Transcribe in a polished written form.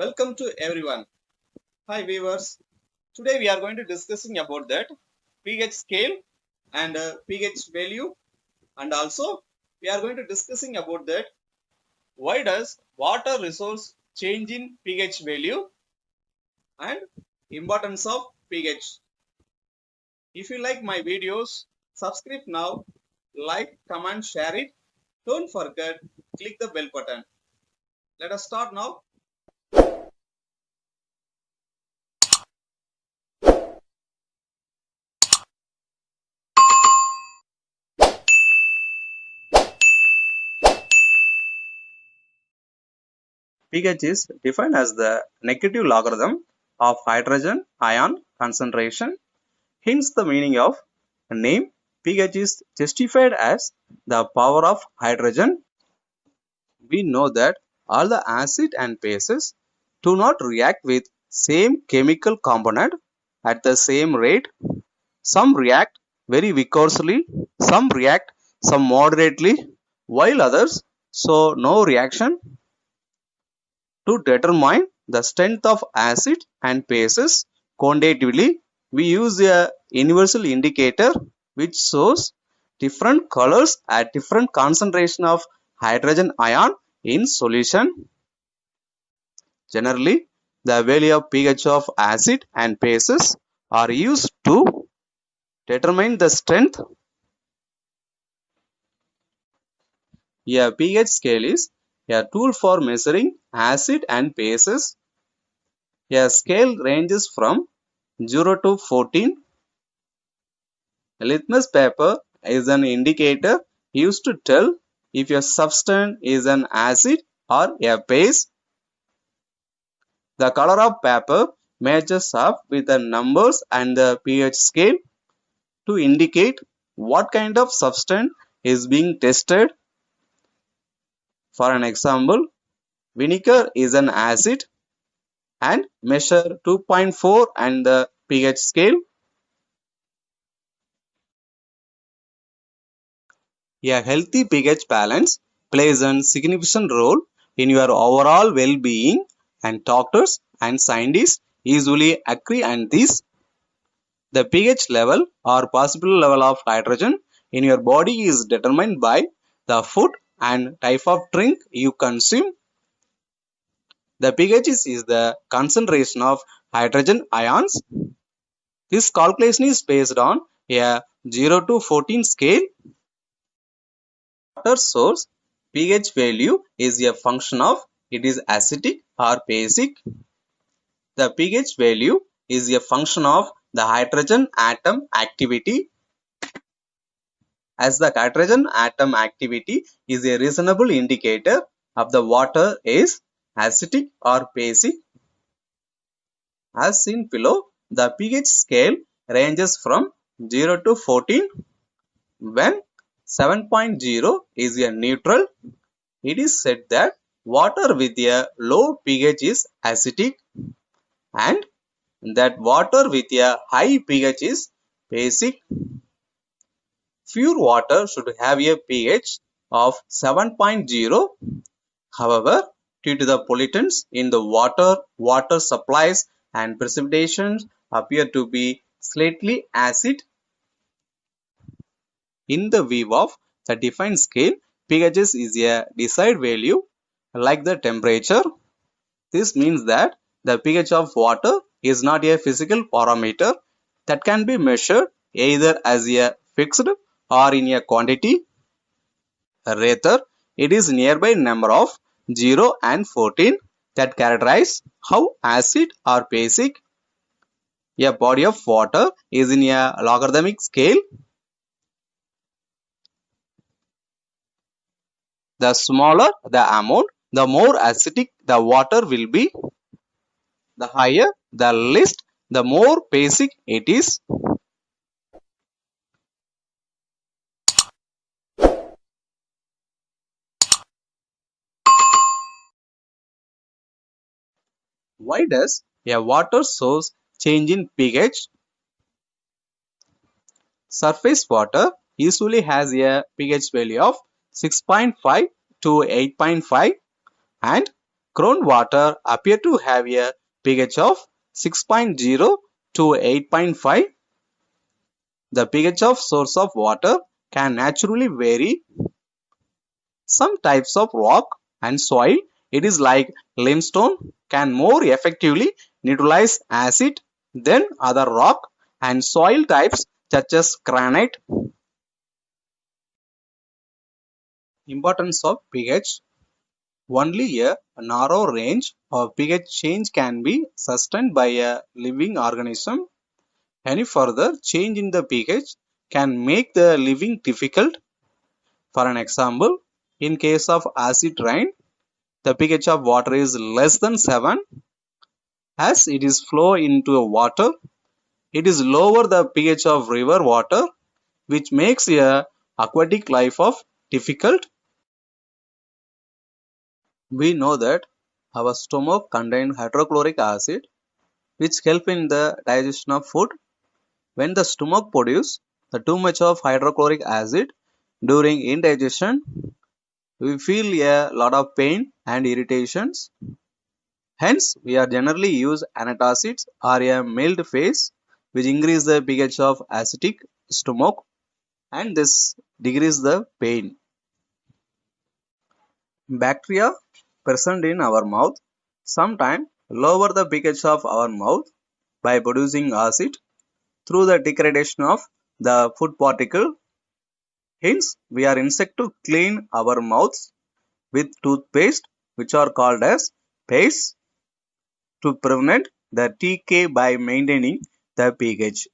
Welcome to everyone. Hi viewers. Today we are going to discussing about that pH scale and pH value, and also we are going to discussing about that why does water resource change in pH value and importance of pH. If you like my videos, subscribe now, like, comment, share it. Don't forget click the bell button. Let us start now. pH is defined as the negative logarithm of hydrogen ion concentration. Hence the meaning of the name. pH is justified as the power of hydrogen. We know that all the acid and bases do not react with same chemical component at the same rate. Some react very vigorously, some react some moderately, while others show no reaction. To determine the strength of acid and bases quantitatively, we use a universal indicator which shows different colors at different concentration of hydrogen ion in solution. Generally, the value of pH of acid and bases are used to determine the strength. A pH scale is a tool for measuring acid and bases. A scale ranges from 0 to 14. A litmus paper is an indicator used to tell if a substance is an acid or a base. The color of paper matches up with the numbers and the pH scale to indicate what kind of substance is being tested. For an example, vinegar is an acid and measure 2.4 and the pH scale. A healthy pH balance plays a significant role in your overall well-being, and doctors and scientists usually agree on this. The pH level or possible level of hydrogen in your body is determined by the food and type of drink you consume. The pH is the concentration of hydrogen ions. This calculation is based on a 0 to 14 scale. Water source pH value is a function of it is acidic or basic. The pH value is a function of the hydrogen atom activity. As the hydrogen atom activity is a reasonable indicator of the water is acidic or basic. As seen below, the pH scale ranges from 0 to 14. When 7.0 is a neutral, it is said that water with a low pH is acidic and that water with a high pH is basic. Pure water should have a pH of 7.0. However, due to the pollutants in the water, water supplies and precipitation appear to be slightly acid. In the view of the defined scale, pH is a desired value like the temperature. This means that the pH of water is not a physical parameter that can be measured either as a fixed or in a quantity. Rather, it is nearby number of 0 and 14 that characterize how acid or basic a body of water is in a logarithmic scale. The smaller the amount, the more acidic the water will be. The higher the list, the more basic it is. Why does a water source change in pH? Surface water usually has a pH value of 6.5 to 8.5 and Groundwater appear to have a pH of 6.0 to 8.5. The pH of source of water can naturally vary. Some types of rock and soil, it is like limestone, can more effectively neutralize acid than other rock and soil types such as granite. Importance of pH. Only a narrow range of pH change can be sustained by a living organism. Any further change in the pH can make the living difficult. For an example, in case of acid rain, the pH of water is less than 7. As it is flow into water, it is lower the pH of river water, which makes a aquatic life of difficult. We know that our stomach contains hydrochloric acid, which help in the digestion of food. When the stomach produces too much of hydrochloric acid during indigestion, we feel a lot of pain and irritations. Hence, we are generally use antacids or a mild phase which increase the pH of acidic stomach and this decrease the pain. Bacteria present in our mouth sometimes lower the pH of our mouth by producing acid through the degradation of the food particle. Hence, we are insect to clean our mouths with toothpaste which are called as paste to prevent the TK by maintaining the pH.